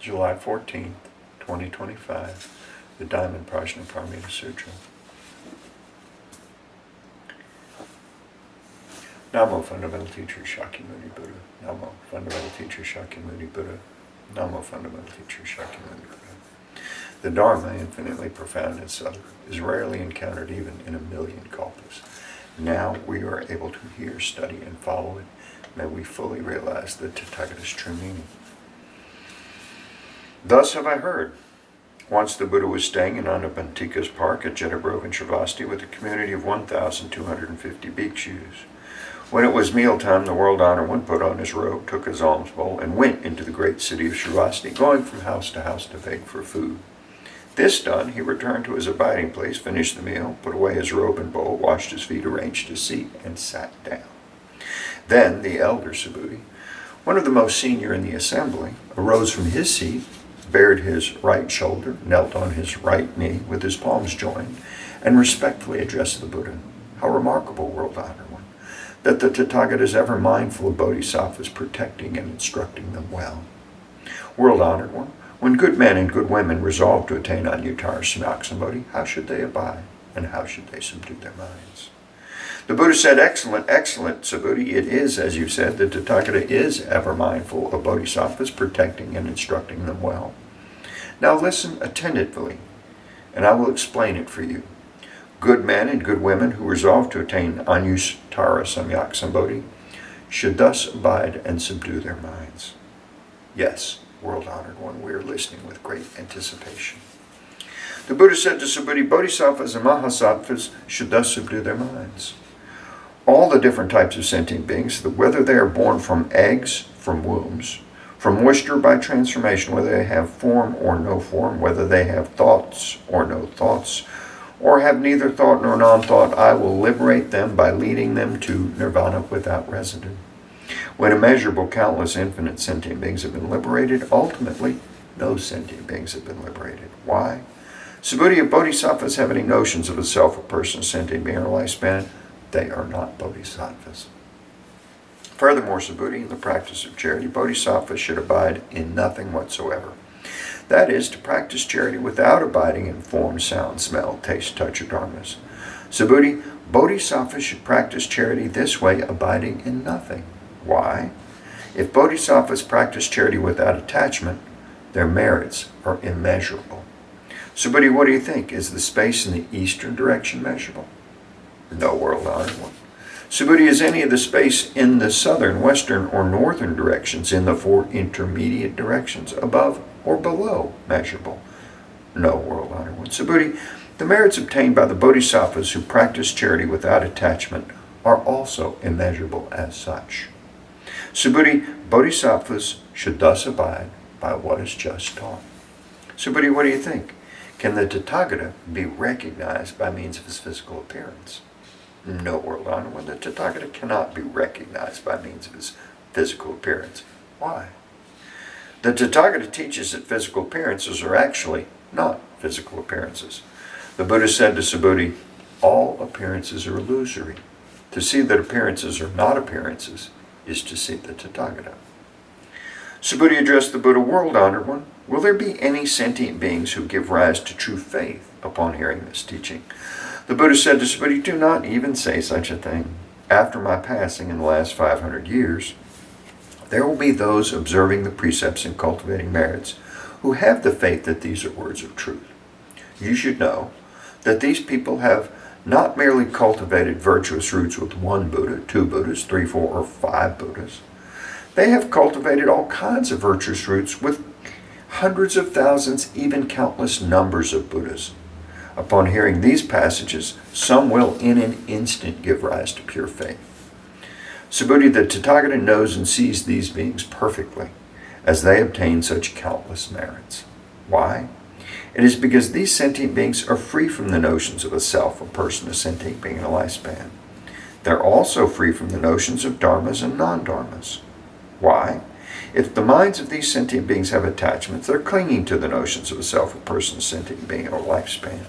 July 14th, 2025, the Diamond Prajnaparamita Sutra. Namo, Fundamental Teacher Shakyamuni Buddha. Namo, Fundamental Teacher Shakyamuni Buddha. Namo, Fundamental Teacher Shakyamuni Buddha. The Dharma, infinitely profound and subtle, is rarely encountered even in 1,000,000 kalpas. Now we are able to hear, study, and follow it. May we fully realize the Tathagata's true meaning. Thus have I heard. Once the Buddha was staying in Anapantika's park at Jetagrove in Shravasti with a community of 1,250 bhikshus. When it was mealtime, the world honor one put on his robe, took his alms bowl, and went into the great city of Shravasti, going from house to beg for food. This done, he returned to his abiding place, finished the meal, put away his robe and bowl, washed his feet, arranged his seat, and sat down. Then the elder Subhuti, one of the most senior in the assembly, arose from his seat, bared his right shoulder, knelt on his right knee with his palms joined, and respectfully addressed the Buddha. How remarkable, world-honored one, that the Tathagata is ever mindful of bodhisattvas, protecting and instructing them well. World-honored one, when good men and good women resolve to attain Anuttara Samyaksambodhi, how should they abide, and how should they subdue their minds? The Buddha said, excellent, excellent, Subhuti. It is, as you said, the Tathagata is ever mindful of bodhisattvas, protecting and instructing them well. Now listen attentively, and I will explain it for you. Good men and good women who resolve to attain Anuttara Samyaksambodhi should thus abide and subdue their minds. Yes, world-honored one, we are listening with great anticipation. The Buddha said to Subhuti, bodhisattvas and mahasattvas should thus subdue their minds. All the different types of sentient beings, whether they are born from eggs, from wombs, from moisture by transformation, whether they have form or no form, whether they have thoughts or no thoughts, or have neither thought nor non-thought, I will liberate them by leading them to nirvana without residue. When immeasurable, countless, infinite sentient beings have been liberated, ultimately, no sentient beings have been liberated. Why? Subhuti, if bodhisattvas have any notions of a self, a person, a sentient being, or lifespan, they are not bodhisattvas. Furthermore, Subhuti, in the practice of charity, bodhisattvas should abide in nothing whatsoever. That is, to practice charity without abiding in form, sound, smell, taste, touch, or dharmas. Subhuti, bodhisattvas should practice charity this way, abiding in nothing. Why? If bodhisattvas practice charity without attachment, their merits are immeasurable. Subhuti, what do you think? Is the space in the eastern direction measurable? No, world-honored one. Subhuti, is any of the space in the southern, western, or northern directions, in the 4 intermediate directions, above or below, measurable? No, world-honored one. Subhuti, the merits obtained by the bodhisattvas who practice charity without attachment are also immeasurable as such. Subhuti, bodhisattvas should thus abide by what is just taught. Subhuti, what do you think? Can the Tathagata be recognized by means of his physical appearance? No, world-honored one. The Tathagata cannot be recognized by means of his physical appearance. Why? The Tathagata teaches that physical appearances are actually not physical appearances. The Buddha said to Subhuti, all appearances are illusory. To see that appearances are not appearances is to see the Tathagata. Subhuti addressed the Buddha, world-honored one, will there be any sentient beings who give rise to true faith upon hearing this teaching? The Buddha said to Subhuti, do not even say such a thing. After my passing in the last 500 years, there will be those observing the precepts and cultivating merits who have the faith that these are words of truth. You should know that these people have not merely cultivated virtuous roots with 1 Buddha, 2 Buddhas, 3, 4, or 5 Buddhas. They have cultivated all kinds of virtuous roots with hundreds of thousands, even countless numbers of Buddhas. Upon hearing these passages, some will in an instant give rise to pure faith. Subhuti, the Tathagata knows and sees these beings perfectly, as they obtain such countless merits. Why? It is because these sentient beings are free from the notions of a self, a person, a sentient being, and a lifespan. They're also free from the notions of dharmas and non-dharmas. Why? If the minds of these sentient beings have attachments, they're clinging to the notions of a self, a person, a sentient being, or lifespan.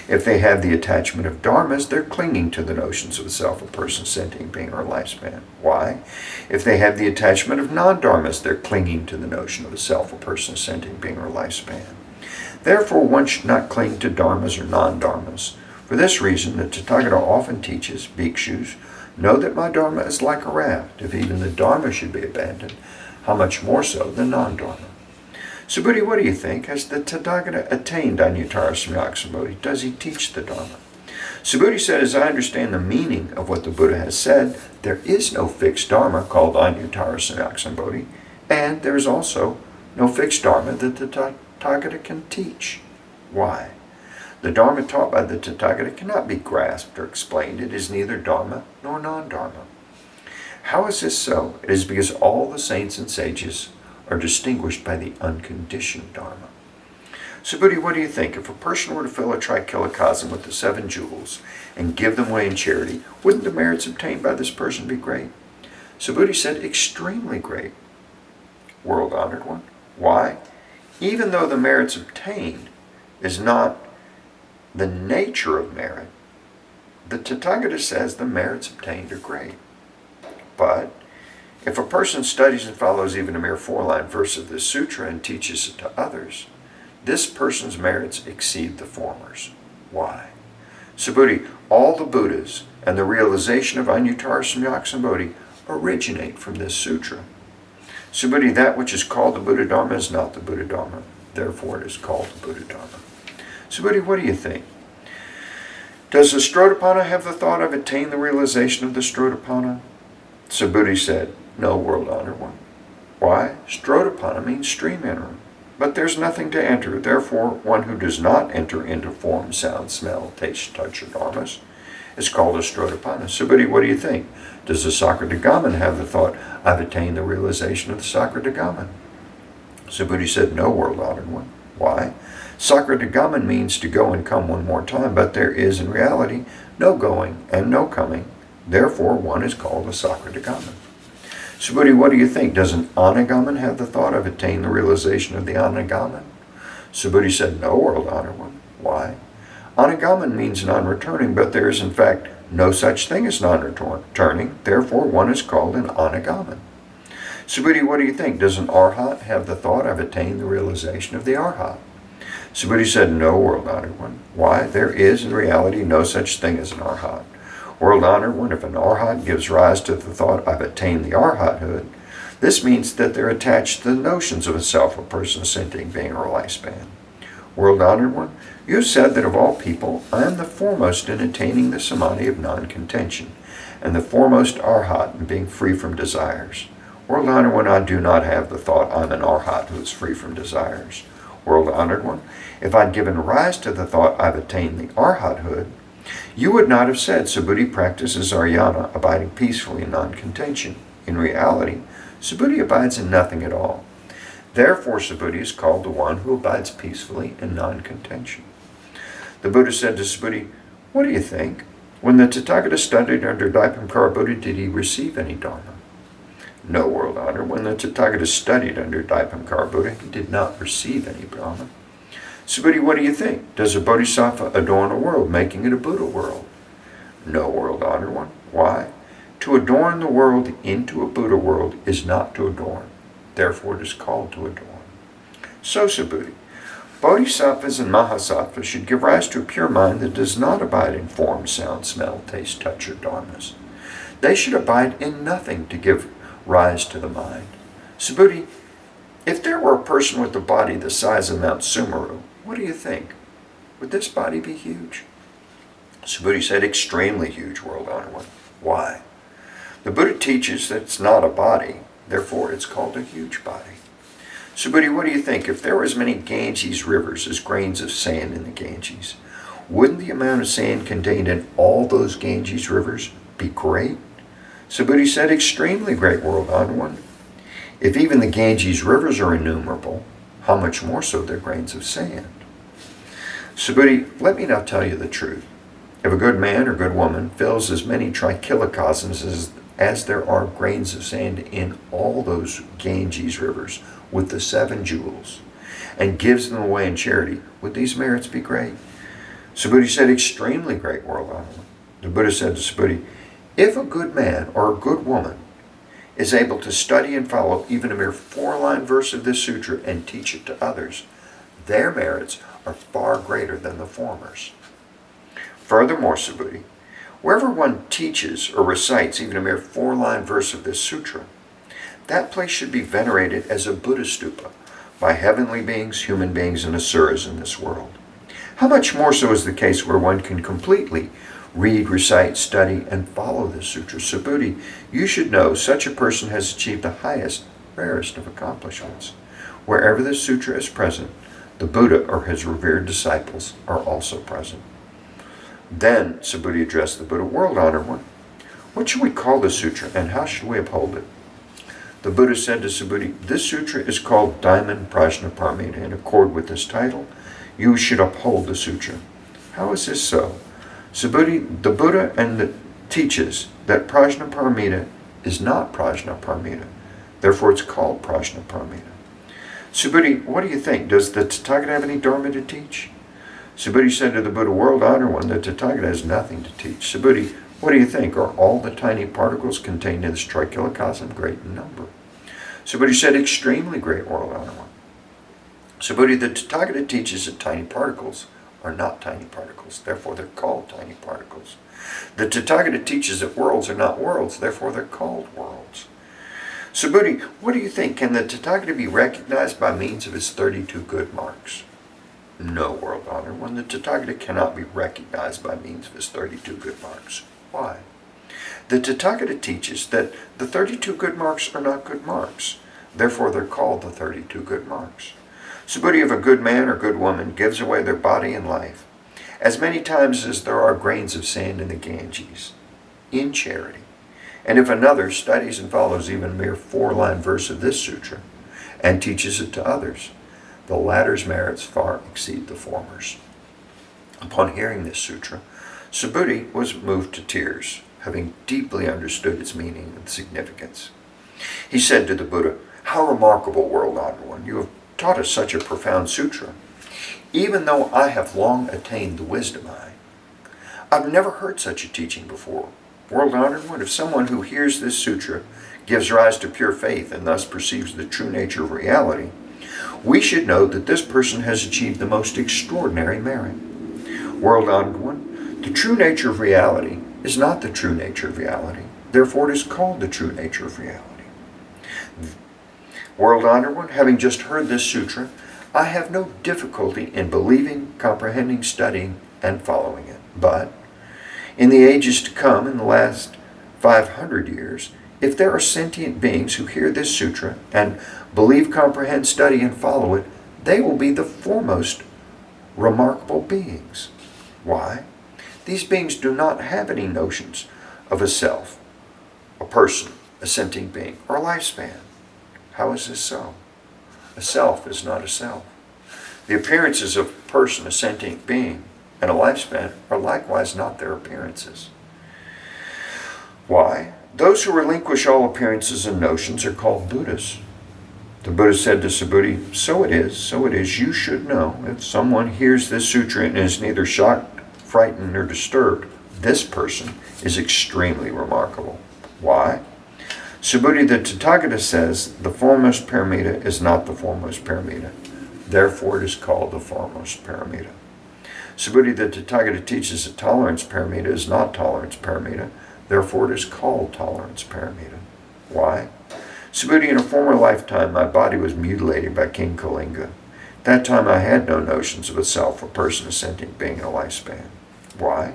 If they have the attachment of dharmas, they're clinging to the notions of a self, a person, sentient being, or a lifespan. Why? If they have the attachment of non-dharmas, they're clinging to the notion of a self, a person, sentient being, or lifespan. Therefore, one should not cling to dharmas or non-dharmas. For this reason, the Tathagata often teaches, bhikshus, know that my dharma is like a raft. If even the dharma should be abandoned, how much more so the non-dharma? Subhuti, what do you think? Has the Tathagata attained Anuttara Samyaksambodhi? Does he teach the Dharma? Subhuti said, as I understand the meaning of what the Buddha has said, there is no fixed Dharma called Anuttara Samyaksambodhi, and there is also no fixed Dharma that the Tathagata can teach. Why? The Dharma taught by the Tathagata cannot be grasped or explained. It is neither Dharma nor non-Dharma. How is this so? It is because all the saints and sages are distinguished by the unconditioned Dharma. Subhuti, what do you think? If a person were to fill a trichilocosm with the 7 jewels and give them away in charity, wouldn't the merits obtained by this person be great? Subhuti said, extremely great. World-honored one. Why? Even though the merits obtained is not the nature of merit, the Tathagata says the merits obtained are great. But if a person studies and follows even a mere 4-line verse of this sutra and teaches it to others, this person's merits exceed the former's. Why? Subhuti, all the Buddhas and the realization of Anuttara Samyaksambodhi originate from this sutra. Subhuti, that which is called the Buddha Dharma is not the Buddha Dharma. Therefore it is called the Buddha Dharma. Subhuti, what do you think? Does the Strotapanna have the thought, I've attained the realization of the Strotapanna? Subhuti said, no, world-honored one. Why? Strotapanna means stream enter, but there's nothing to enter. Therefore, one who does not enter into form, sound, smell, taste, touch, or dharmas is called a Strotapanna. Subhuti, what do you think? Does the Sakradagaman have the thought, I've attained the realization of the Sakradagaman? Subhuti said, no, world-honored one. Why? Sakradagaman means to go and come one more time, but there is in reality no going and no coming. Therefore, one is called a Sakradagaman. Subhuti, what do you think? Does an Anagaman have the thought, I've attained the realization of the Anagaman? Subhuti said, no, world-honored one. Why? Anagaman means non-returning, but there is in fact no such thing as non-returning. Therefore, one is called an Anagaman. Subhuti, what do you think? Does an Arhat have the thought, I've attained the realization of the Arhat? Subhuti said, no, world-honored one. Why? There is in reality no such thing as an Arhat. World-honored one, if an Arhat gives rise to the thought, I've attained the Arhathood, this means that they're attached to the notions of a self, a person, sentient being, or a lifespan. World-honored one, you have said that of all people, I am the foremost in attaining the samadhi of non-contention, and the foremost Arhat in being free from desires. World-honored one, I do not have the thought, I'm an Arhat who is free from desires. World-honored one, if I'd given rise to the thought, I've attained the Arhathood, you would not have said Subhuti practices Aryana, abiding peacefully in non-contention. In reality, Subhuti abides in nothing at all. Therefore, Subhuti is called the one who abides peacefully in non-contention. The Buddha said to Subhuti, what do you think? When the Tathagata studied under Dipamkara Buddha, did he receive any Dharma? No, world-honored. When the Tathagata studied under Dipamkara Buddha, he did not receive any Dharma. Subhuti, what do you think? Does a bodhisattva adorn a world, making it a Buddha world? No, world-honored one. Why? To adorn the world into a Buddha world is not to adorn. Therefore it is called to adorn. So, Subhuti, bodhisattvas and mahasattvas should give rise to a pure mind that does not abide in form, sound, smell, taste, touch, or dharmas. They should abide in nothing to give rise to the mind. Subhuti, if there were a person with a body the size of Mount Sumeru, what do you think? Would this body be huge? Subhuti said, extremely huge, world-honored one. Why? The Buddha teaches that it's not a body, therefore it's called a huge body. Subhuti, what do you think? If there were as many Ganges rivers as grains of sand in the Ganges, wouldn't the amount of sand contained in all those Ganges rivers be great? Subhuti said, extremely great, world-honored one. If even the Ganges rivers are innumerable, how much more so their grains of sand? Subhuti, let me now tell you the truth. If a good man or good woman fills as many trichilocosms as there are grains of sand in all those Ganges rivers with the 7 jewels, and gives them away in charity, would these merits be great? Subhuti said, extremely great, world honored one. The Buddha said to Subhuti, if a good man or a good woman is able to study and follow even a mere 4-line verse of this sutra and teach it to others, their merits are far greater than the former's. Furthermore, Subhuti, wherever one teaches or recites even a mere 4-line verse of this sutra, that place should be venerated as a Buddha stupa by heavenly beings, human beings, and asuras in this world. How much more so is the case where one can completely read, recite, study, and follow this sutra. Subhuti, you should know such a person has achieved the highest, rarest of accomplishments. Wherever this sutra is present, the Buddha or his revered disciples are also present. Then Subhuti addressed the Buddha, world honored one, what should we call this sutra and how should we uphold it? The Buddha said to Subhuti, this sutra is called Diamond Prajnaparamita. In accord with this title, you should uphold the sutra. How is this so? Subhuti, the Buddha teaches that Prajnaparamita is not Prajnaparamita. Therefore it's called Prajnaparamita. Subhuti, what do you think? Does the Tathagata have any dharma to teach? Subhuti said to the Buddha, world honored one, the Tathagata has nothing to teach. Subhuti, what do you think? Are all the tiny particles contained in this trichilocosm great in number? Subhuti said, extremely great, world honored one. Subhuti, the Tathagata teaches that tiny particles are not tiny particles, therefore they're called tiny particles. The Tathagata teaches that worlds are not worlds, therefore they're called worlds. Subhuti, what do you think? Can the Tathagata be recognized by means of his 32 good marks? No, world honored one. The Tathagata cannot be recognized by means of his 32 good marks. Why? The Tathagata teaches that the 32 good marks are not good marks, therefore they're called the 32 good marks. Subhuti, if a good man or good woman gives away their body and life, as many times as there are grains of sand in the Ganges, in charity, and if another studies and follows even a mere 4-line verse of this sutra and teaches it to others, the latter's merits far exceed the former's. Upon hearing this sutra, Subhuti was moved to tears, having deeply understood its meaning and significance. He said to the Buddha, how remarkable, world honored one, you have taught us such a profound sutra. Even though I have long attained the wisdom I've never heard such a teaching before. World honored one, if someone who hears this sutra gives rise to pure faith and thus perceives the true nature of reality, we should know that this person has achieved the most extraordinary merit. World honored one, the true nature of reality is not the true nature of reality. Therefore it is called the true nature of reality. World honored one, having just heard this sutra, I have no difficulty in believing, comprehending, studying, and following it. But in the ages to come, in the last 500 years, if there are sentient beings who hear this sutra and believe, comprehend, study, and follow it, they will be the foremost remarkable beings. Why? These beings do not have any notions of a self, a person, a sentient being, or a lifespan. How is this so? A self is not a self. The appearances of a person, a sentient being, and a lifespan are likewise not their appearances. Why? Those who relinquish all appearances and notions are called Buddhas. The Buddha said to Subhuti, so it is, you should know. If someone hears this sutra and is neither shocked, frightened, or disturbed, this person is extremely remarkable. Why? Subhuti, the Tathagata says the foremost paramita is not the foremost paramita. Therefore it is called the foremost paramita. Subhuti, the Tathagata teaches that tolerance paramita is not tolerance paramita. Therefore it is called tolerance paramita. Why? Subhuti, in a former lifetime my body was mutilated by King Kalinga. At that time I had no notions of a self, a person, a sentient being, and a lifespan. Why?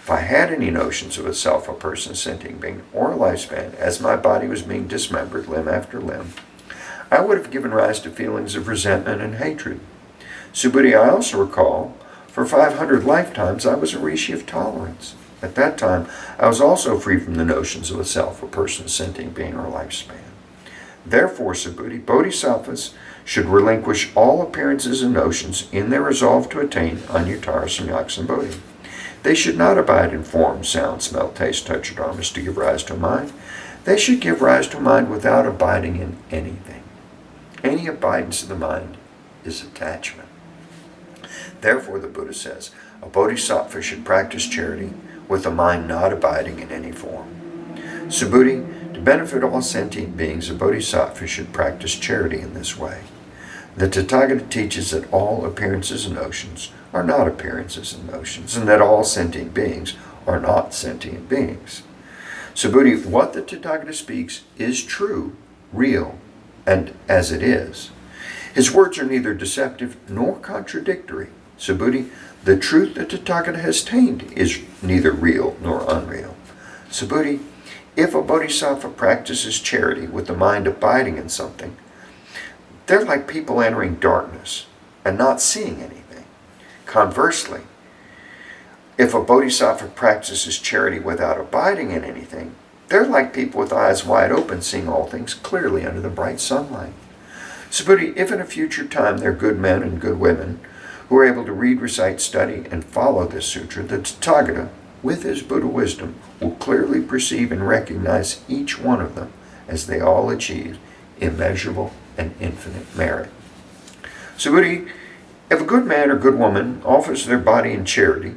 If I had any notions of a self, a person, a sentient being, or a lifespan, as my body was being dismembered limb after limb, I would have given rise to feelings of resentment and hatred. Subhuti, I also recall, for 500 lifetimes I was a rishi of tolerance. At that time, I was also free from the notions of a self, a person, a sentient being, or a lifespan. Therefore, Subhuti, bodhisattvas should relinquish all appearances and notions in their resolve to attain anuttara samyak-sambodhi. They should not abide in form, sound, smell, taste, touch, or dharmas to give rise to a mind. They should give rise to a mind without abiding in anything. Any abidance of the mind is attachment. Therefore, the Buddha says, a bodhisattva should practice charity with a mind not abiding in any form. Subhuti, to benefit all sentient beings, a bodhisattva should practice charity in this way. The Tathagata teaches that all appearances and notions are not appearances and notions, and that all sentient beings are not sentient beings. Subhuti, what the Tathagata speaks is true, real, and as it is. His words are neither deceptive nor contradictory. Subhuti, the truth that Tathagata has attained is neither real nor unreal. Subhuti, if a bodhisattva practices charity with the mind abiding in something, they're like people entering darkness and not seeing anything. Conversely, if a bodhisattva practices charity without abiding in anything, they're like people with eyes wide open, seeing all things clearly under the bright sunlight. Subhuti, if in a future time there are good men and good women who are able to read, recite, study, and follow this sutra, the Tathagata, with his Buddha wisdom, will clearly perceive and recognize each one of them as they all achieve immeasurable and infinite merit. Subhuti, if a good man or good woman offers their body in charity,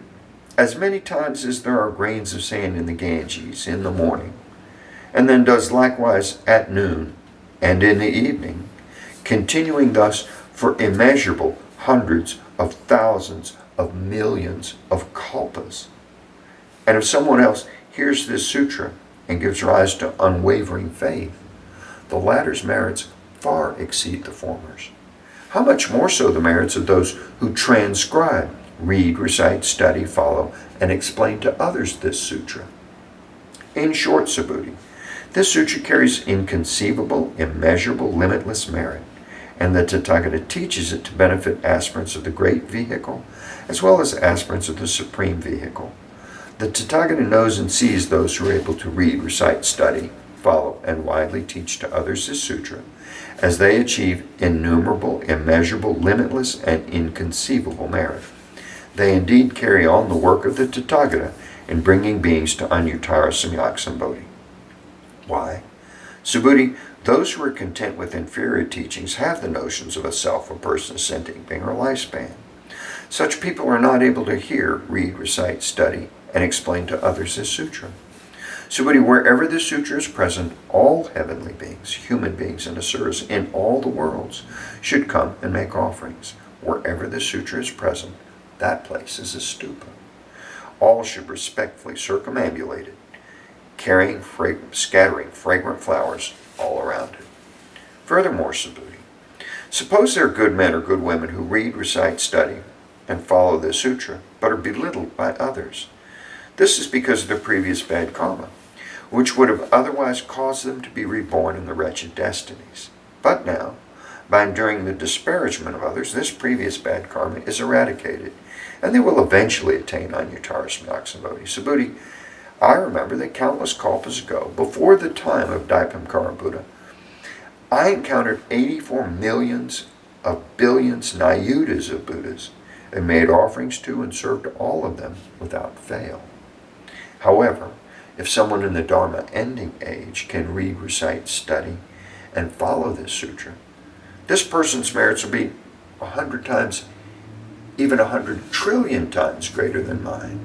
as many times as there are grains of sand in the Ganges in the morning, and then does likewise at noon and in the evening, continuing thus for immeasurable hundreds of thousands of millions of kalpas. And if someone else hears this sutra and gives rise to unwavering faith, the latter's merits far exceed the former's. How much more so the merits of those who transcribe, read, recite, study, follow, and explain to others this sutra. In short, Subhuti, this sutra carries inconceivable, immeasurable, limitless merit, and the Tathagata teaches it to benefit aspirants of the great vehicle, as well as aspirants of the supreme vehicle. The Tathagata knows and sees those who are able to read, recite, study, follow, and widely teach to others this sutra, as they achieve innumerable, immeasurable, limitless, and inconceivable merit. They indeed carry on the work of the Tathagata in bringing beings to Anuttara Samyak Sambodhi. Why? Subhuti, those who are content with inferior teachings have the notions of a self, a person, a sentient being, or a lifespan. Such people are not able to hear, read, recite, study, and explain to others this sutra. Subhuti, wherever this sutra is present, all heavenly beings, human beings, and asuras in all the worlds should come and make offerings. Wherever this sutra is present, that place is a stupa. All should respectfully circumambulate it, scattering fragrant flowers all around it. Furthermore, Subhuti, suppose there are good men or good women who read, recite, study, and follow this sutra, but are belittled by others. This is because of their previous bad karma, which would have otherwise caused them to be reborn in the wretched destinies. But now, by enduring the disparagement of others, this previous bad karma is eradicated, and they will eventually attain Anuttara Samyak Sambodhi. Subhuti, I remember that countless kalpas ago, before the time of Dipamkara Buddha, I encountered 84 millions of billions nayutas of Buddhas, and made offerings to and served all of them without fail. However, if someone in the Dharma ending age can read, recite, study, and follow this sutra, this person's merits will be 100 times, even 100 trillion times greater than mine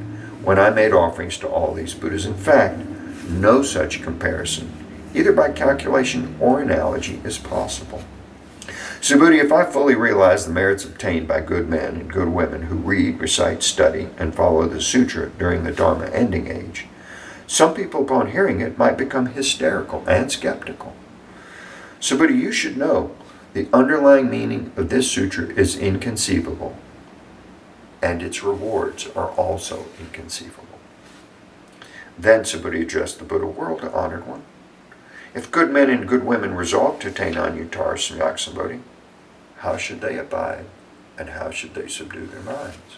when I made offerings to all these Buddhas. In fact, no such comparison, either by calculation or analogy, is possible. Subhuti, if I fully realize the merits obtained by good men and good women who read, recite, study, and follow the sutra during the Dharma ending age, some people upon hearing it might become hysterical and skeptical. Subhuti, you should know the underlying meaning of this sutra is inconceivable, and its rewards are also inconceivable. Then Subhuti addressed the Buddha world to honored one. If good men and good women resolve to attain Anuttara Samyak Sambodhi, how should they abide, and how should they subdue their minds?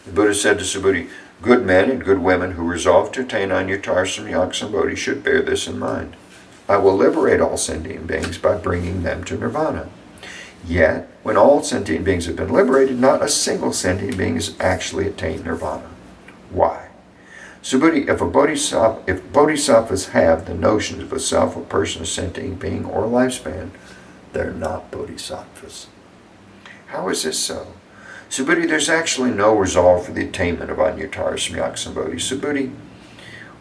The Buddha said to Subhuti, good men and good women who resolve to attain Anuttara Samyak Sambodhi should bear this in mind. I will liberate all sentient beings by bringing them to nirvana. Yet, when all sentient beings have been liberated, not a single sentient being has actually attained nirvana. Why? Subhuti, if bodhisattvas have the notions of a self, a person, a sentient being, or a lifespan, they're not bodhisattvas. How is this so? Subhuti, there's actually no resolve for the attainment of Anuttara Samyak Sambodhi. Subhuti,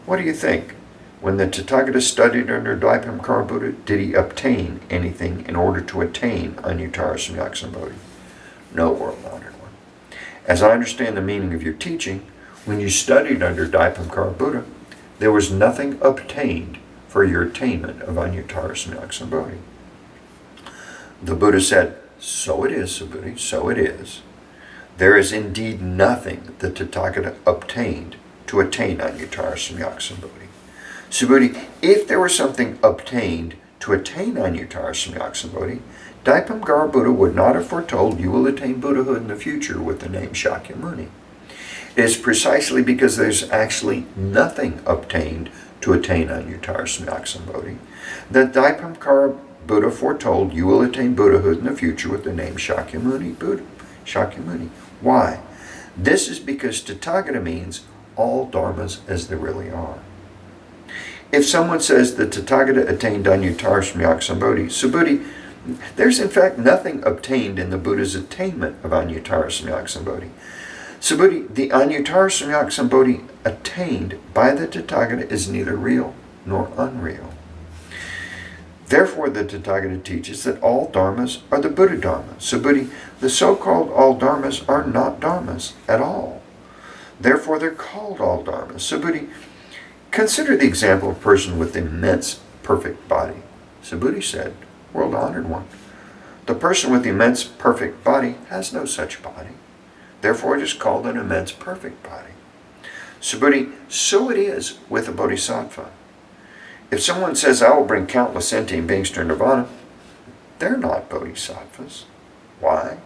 what do you think? When the Tathagata studied under Dvaipamkara Buddha, did he obtain anything in order to attain Anuttara Samyak Sambodhi? No, world-honored one. As I understand the meaning of your teaching, when you studied under Dvaipamkara Buddha, there was nothing obtained for your attainment of Anuttara Samyak Sambodhi. The Buddha said, so it is, Subhuti, so it is. There is indeed nothing the Tathagata obtained to attain Anuttara Samyak Sambodhi. Subhuti, if there was something obtained to attain Anuttara Samyak Sambodhi, Dvaipamkara Buddha would not have foretold you will attain Buddhahood in the future with the name Shakyamuni. It is precisely because there's actually nothing obtained to attain Anuttara Samyak Sambodhi that Dvaipamkara Buddha foretold you will attain Buddhahood in the future with the name Shakyamuni Buddha. Shakyamuni. Why? This is because Tathagata means all dharmas as they really are. If someone says that Tathagata attained Anuttara Samyak Sambodhi, Subhuti, there's in fact nothing obtained in the Buddha's attainment of Anuttara Samyak Sambodhi. Subhuti, the Anuttara Samyak Sambodhi attained by the Tathagata is neither real nor unreal. Therefore, the Tathagata teaches that all dharmas are the Buddha Dharma. Subhuti, the so-called all dharmas are not dharmas at all. Therefore, they're called all dharmas. Subhuti, consider the example of a person with immense perfect body. Subhuti said, world-honored one, the person with the immense perfect body has no such body. Therefore, it is called an immense perfect body. Subhuti, so it is with a bodhisattva. If someone says, I will bring countless sentient beings to nirvana, they're not bodhisattvas. Why?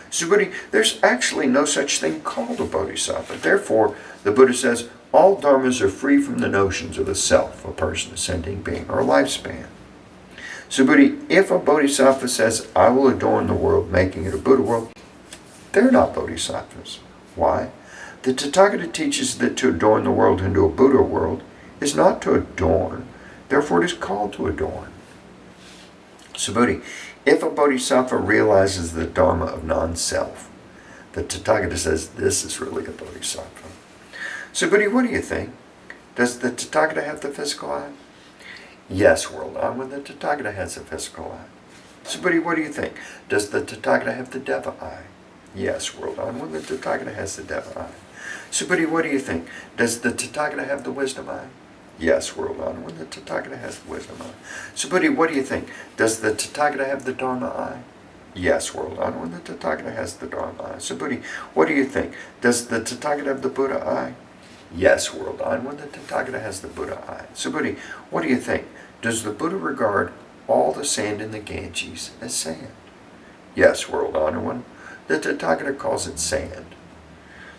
Subhuti, there's actually no such thing called a bodhisattva. Therefore, the Buddha says, all dharmas are free from the notions of a self, a person, a sentient being, or a lifespan. Subhuti, if a bodhisattva says, I will adorn the world, making it a Buddha world, they're not bodhisattvas. Why? The Tathagata teaches that to adorn the world into a Buddha world is not to adorn, therefore it is called to adorn. Subhuti, if a bodhisattva realizes the dharma of non-self, the Tathagata says this is really a bodhisattva. Subhuti, what do you think? Does the Tathagata have the physical eye? Yes, world-honored, the Tathagata has a physical eye. Subhuti, what do you think? Does the Tathagata have the Deva eye? Yes, world-honored, the Tathagata has the Deva eye. Subhuti, what do you think? Does the Tathagata have the wisdom eye? Yes, world-honored, the Tathagata has the wisdom eye. Subhuti, what do you think? Does the Tathagata have the Dharma eye? Yes, world-honored, the Tathagata has the Dharma eye. Subhuti, what do you think? Does the Tathagata have the Buddha eye? Yes, world-honored, the Tathagata has the Buddha eye. Subhuti, what do you think? Does the Buddha regard all the sand in the Ganges as sand? Yes, world-honored one, the Tathagata calls it sand.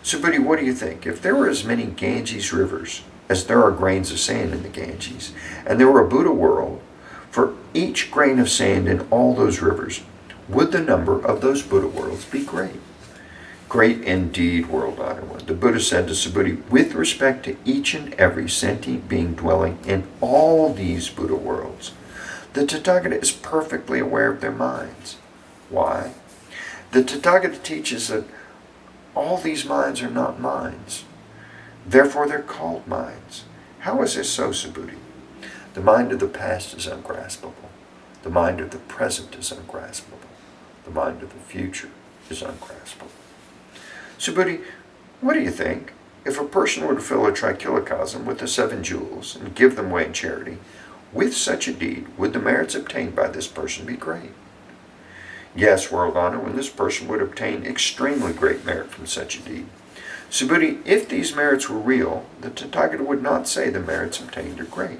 Subhuti, what do you think? If there were as many Ganges rivers as there are grains of sand in the Ganges, and there were a Buddha world, for each grain of sand in all those rivers, would the number of those Buddha worlds be great? Great indeed, world-honored one. The Buddha said to Subhuti, with respect to each and every sentient being dwelling in all these Buddha worlds, the Tathagata is perfectly aware of their minds. Why? The Tathagata teaches that all these minds are not minds. Therefore, they're called minds. How is this so, Subhuti? The mind of the past is ungraspable. The mind of the present is ungraspable. The mind of the future is ungraspable. Subhuti, what do you think? If a person were to fill a trichilocosm with the 7 jewels and give them away in charity, with such a deed, would the merits obtained by this person be great? Yes, world-honored, when this person would obtain extremely great merit from such a deed. Subhuti, if these merits were real, the Tathagata would not say the merits obtained are great.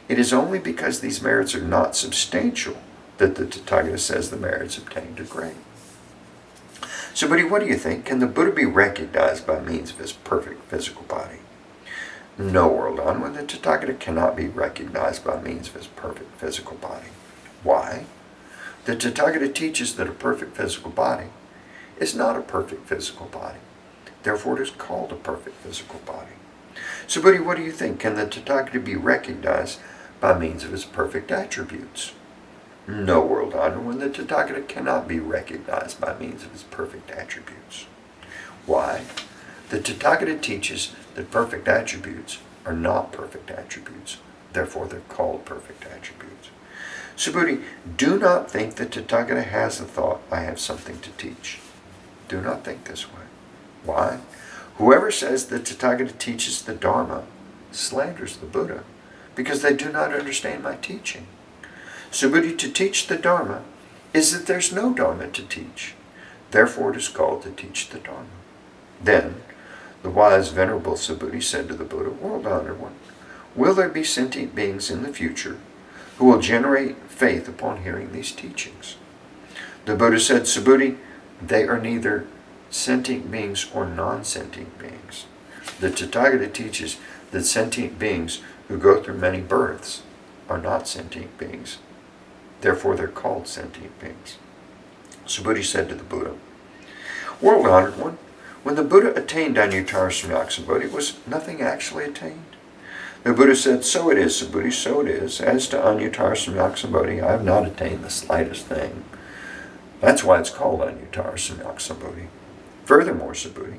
It is only because these merits are not substantial that the Tathagata says the merits obtained are great. Subhuti, what do you think? Can the Buddha be recognized by means of his perfect physical body? No, world-honored, the Tathagata cannot be recognized by means of his perfect physical body. Why? The Tathagata teaches that a perfect physical body is not a perfect physical body. Therefore, it is called a perfect physical body. Subhuti, what do you think? Can the Tathagata be recognized by means of his perfect attributes? No, world honored one, the Tathagata cannot be recognized by means of his perfect attributes. Why? The Tathagata teaches that perfect attributes are not perfect attributes. Therefore, they're called perfect attributes. Subhuti, do not think that Tathagata has the thought, I have something to teach. Do not think this way. Why? Whoever says that Tathagata teaches the Dharma slanders the Buddha, because they do not understand my teaching. Subhuti, to teach the Dharma is that there's no Dharma to teach. Therefore it is called to teach the Dharma. Then the wise Venerable Subhuti said to the Buddha, World Honored One, will there be sentient beings in the future who will generate faith upon hearing these teachings? The Buddha said, Subhuti, they are neither sentient beings or non-sentient beings. The Tathagata teaches that sentient beings who go through many births are not sentient beings. Therefore they're called sentient beings. Subhuti said to the Buddha, World Honored One, when the Buddha attained Anuttara Samyaksambodhi, was nothing actually attained? The Buddha said, so it is, Subhuti, so it is. As to Anuttara Samyaksambodhi, I have not attained the slightest thing. That's why it's called Anuttara Samyaksambodhi. Furthermore, Subhuti,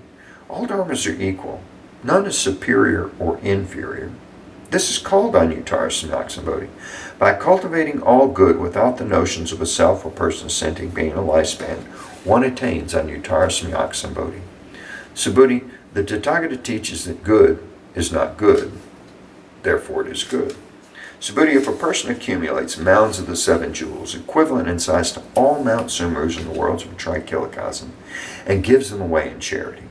all dharmas are equal. None is superior or inferior. This is called Anuttara Samyaksambodhi. By cultivating all good without the notions of a self, a person, a sentient being, a lifespan, one attains Anuttara Samyaksambodhi. Subhuti, the Tathagata teaches that good is not good, therefore it is good. Subhuti, if a person accumulates mounds of the 7 jewels, equivalent in size to all Mount Sumus in the worlds of Trikilikasm, and gives them away in charity,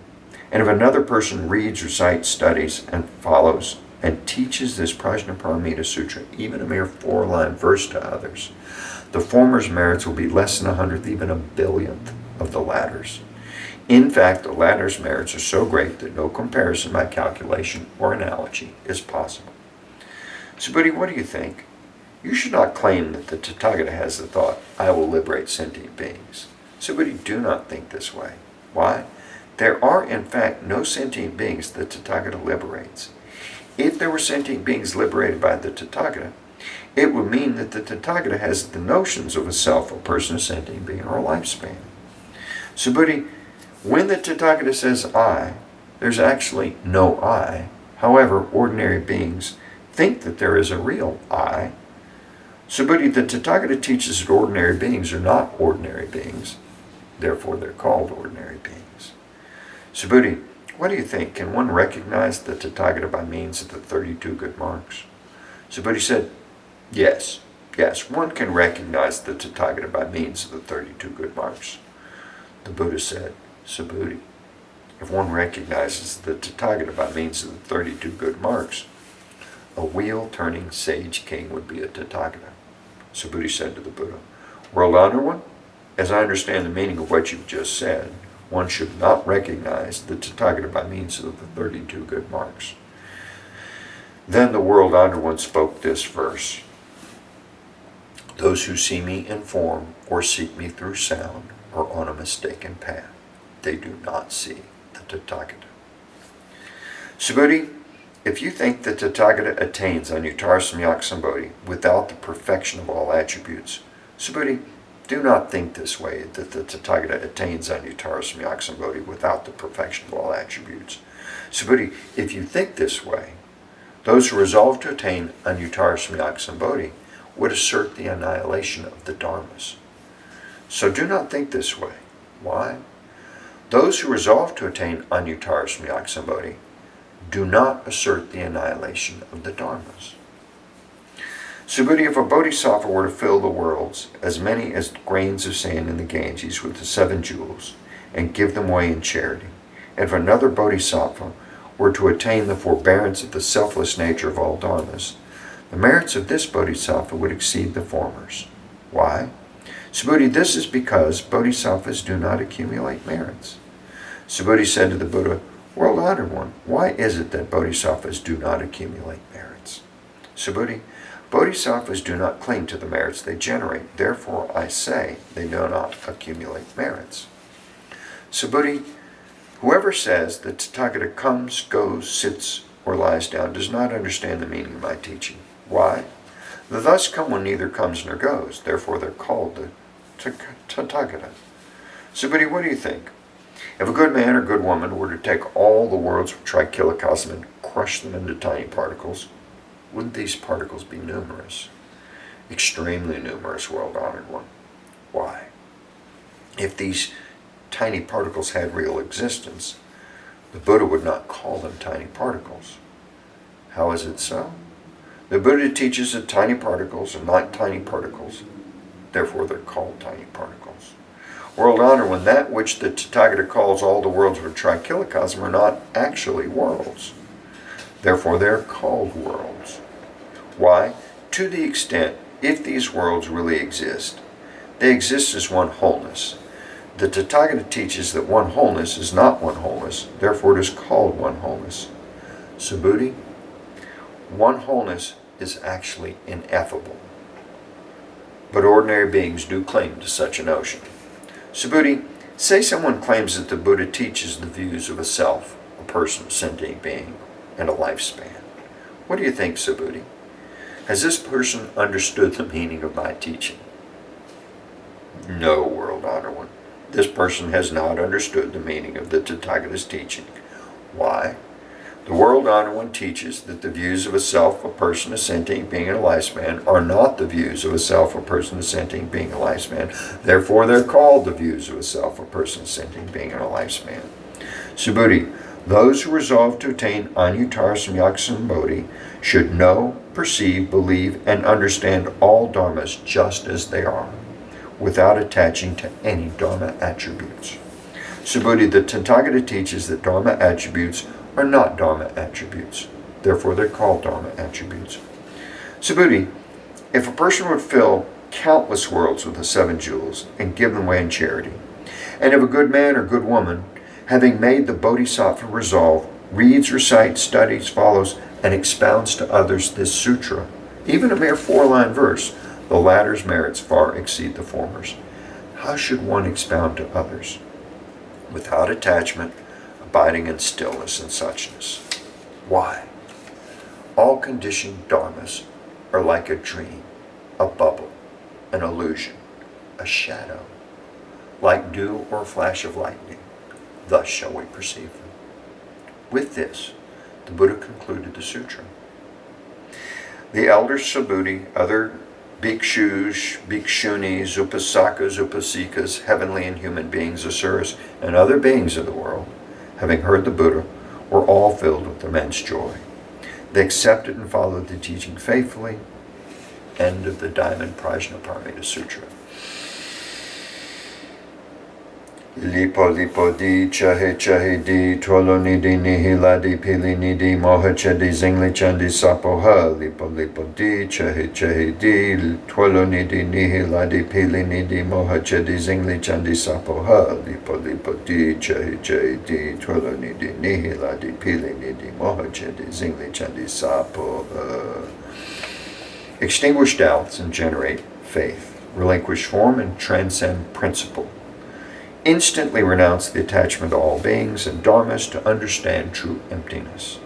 and if another person reads, recites, studies, and follows, and teaches this Prajnaparamita Sutra, even a mere 4-line verse to others, the former's merits will be less than 100th, even a billionth of the latter's. In fact, the latter's merits are so great that no comparison by calculation or analogy is possible. Subhuti, what do you think? You should not claim that the Tathagata has the thought, I will liberate sentient beings. Subhuti, do not think this way. Why? There are, in fact, no sentient beings the Tathagata liberates. If there were sentient beings liberated by the Tathagata, it would mean that the Tathagata has the notions of a self, a person, a sentient being, or a lifespan. Subhuti, when the Tathagata says I, there's actually no I. However, ordinary beings think that there is a real I. Subhuti, the Tathagata teaches that ordinary beings are not ordinary beings. Therefore, they're called ordinary beings. Subhuti, what do you think? Can one recognize the Tathagata by means of the 32 good marks? Subhuti said, yes, one can recognize the Tathagata by means of the 32 good marks. The Buddha said, Subhuti, if one recognizes the Tathagata by means of the 32 good marks, a wheel-turning sage king would be a Tathagata. Subhuti said to the Buddha, World Honored One, as I understand the meaning of what you've just said, one should not recognize the Tathagata by means of the 32 good marks. Then the World Honored One spoke this verse. Those who see me in form or seek me through sound are on a mistaken path. They do not see the Tathagata. Subhuti, if you think the Tathagata attains Anuttara Samyaksambodhi without the perfection of all attributes, Subhuti, do not think this way, that the Tathagata attains Anuttara Samyaksambodhi without the perfection of all attributes. Subhuti, if you think this way, those who resolve to attain Anuttara Samyaksambodhi would assert the annihilation of the dharmas. So do not think this way. Why? Those who resolve to attain Anuttara Samyaksambodhi do not assert the annihilation of the dharmas. Subhuti, if a bodhisattva were to fill the worlds, as many as grains of sand in the Ganges, with the 7 jewels, and give them away in charity, and if another bodhisattva were to attain the forbearance of the selfless nature of all dharmas, the merits of this bodhisattva would exceed the former's. Why? Subhuti, this is because bodhisattvas do not accumulate merits. Subhuti said to the Buddha, World Honored One, why is it that bodhisattvas do not accumulate merits? Subhuti, bodhisattvas do not cling to the merits they generate. Therefore, I say they do not accumulate merits. Subhuti, whoever says that Tathagata comes, goes, sits, or lies down does not understand the meaning of my teaching. Why? The thus come one neither comes nor goes, therefore they're called the Tathagata. Subhuti, what do you think? If a good man or good woman were to take all the worlds of trichilocosm and crush them into tiny particles, wouldn't these particles be numerous? Extremely numerous, world-honored one. Why? If these tiny particles had real existence, the Buddha would not call them tiny particles. How is it so? The Buddha teaches that tiny particles are not tiny particles, therefore they're called tiny particles. World honor, when that which the Tathagata calls all the worlds of a trichilocosm are not actually worlds, therefore they're called worlds. Why? To the extent, if these worlds really exist, they exist as one wholeness. The Tathagata teaches that one wholeness is not one wholeness, therefore it is called one wholeness. Subhuti, one wholeness is actually ineffable, but ordinary beings do cling to such a notion. Subhuti, say someone claims that the Buddha teaches the views of a self, a person, a sentient being, and a lifespan. What do you think, Subhuti? Has this person understood the meaning of my teaching? No, world honor one. This person has not understood the meaning of the Tathagata's teaching. Why? The world honor one teaches that the views of a self, a person, a sentient being, and a lifespan are not the views of a self, a person, a sentient being, and a lifespan. Therefore, they're called the views of a self, a person, a sentient being, and a lifespan. Subhuti, those who resolve to attain Anuttara Samyak Bodhi should know, perceive, believe, and understand all dharmas just as they are, without attaching to any dharma attributes. Subhuti, the Tathagata teaches that dharma attributes are not dharma attributes. Therefore, they're called dharma attributes. Subhuti, if a person would fill countless worlds with the 7 jewels and give them away in charity, and if a good man or good woman, having made the bodhisattva resolve, reads, recites, studies, follows, and expounds to others this sutra, even a mere 4-line verse, the latter's merits far exceed the former's. How should one expound to others? Without attachment, abiding in stillness and suchness. Why? All conditioned dharmas are like a dream, a bubble, an illusion, a shadow, like dew or a flash of lightning. Thus shall we perceive them. With this, the Buddha concluded the sutra. The elder Subhuti, other bhikshus, bhikshunis, upasakas, upasikas, heavenly and human beings, asuras, and other beings of the world, having heard the Buddha, were all filled with immense joy. They accepted and followed the teaching faithfully. End of the Diamond Prajnaparamita Sutra. Lipo lipo di chahe chahe di tolo nidi nihi ladi pili nidi moha chedi zingli chandi sapoha lipo lipo di chahe chahe di tolo nidi nihi ladi pili nidi moha chedi zingli chandi sapoha lipo lipo di chahe chahe di tolo nidi nihi ladi pili nidi moha chedi zingli chandi sapoha. Extinguish doubts and generate faith. Relinquish form and transcend principle. Instantly renounce the attachment to all beings and dharmas to understand true emptiness.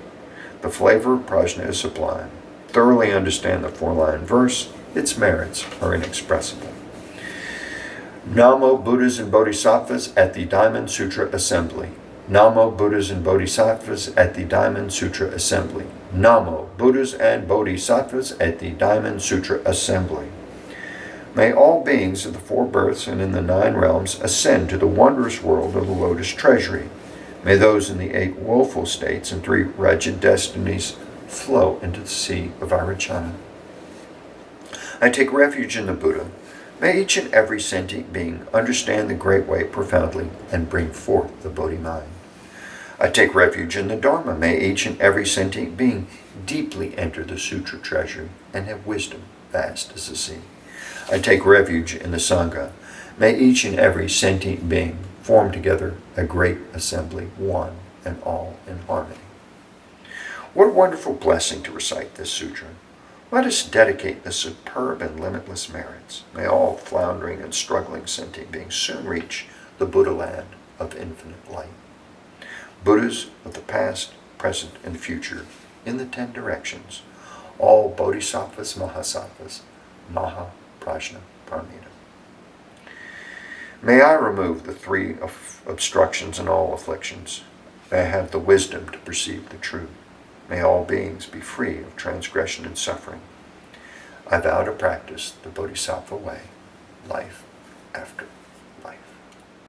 The flavor of prajna is sublime. Thoroughly understand the 4-line verse. Its merits are inexpressible. Namo Buddhas and Bodhisattvas at the Diamond Sutra Assembly. Namo Buddhas and Bodhisattvas at the Diamond Sutra Assembly. Namo Buddhas and Bodhisattvas at the Diamond Sutra Assembly. May all beings of the 4 births and in the 9 realms ascend to the wondrous world of the lotus treasury. May those in the 8 woeful states and 3 wretched destinies flow into the sea of Avichana. I take refuge in the Buddha. May each and every sentient being understand the great way profoundly and bring forth the Bodhi mind. I take refuge in the Dharma. May each and every sentient being deeply enter the sutra treasury and have wisdom vast as the sea. I take refuge in the Sangha. May each and every sentient being form together a great assembly, one and all in harmony. What a wonderful blessing to recite this sutra. Let us dedicate the superb and limitless merits. May all floundering and struggling sentient beings soon reach the Buddha land of infinite light. Buddhas of the past, present, and future in the 10 directions, all bodhisattvas, mahasattvas, maha, prajna, paramita. May I remove the three obstructions and all afflictions. May I have the wisdom to perceive the truth. May all beings be free of transgression and suffering. I vow to practice the Bodhisattva way, life after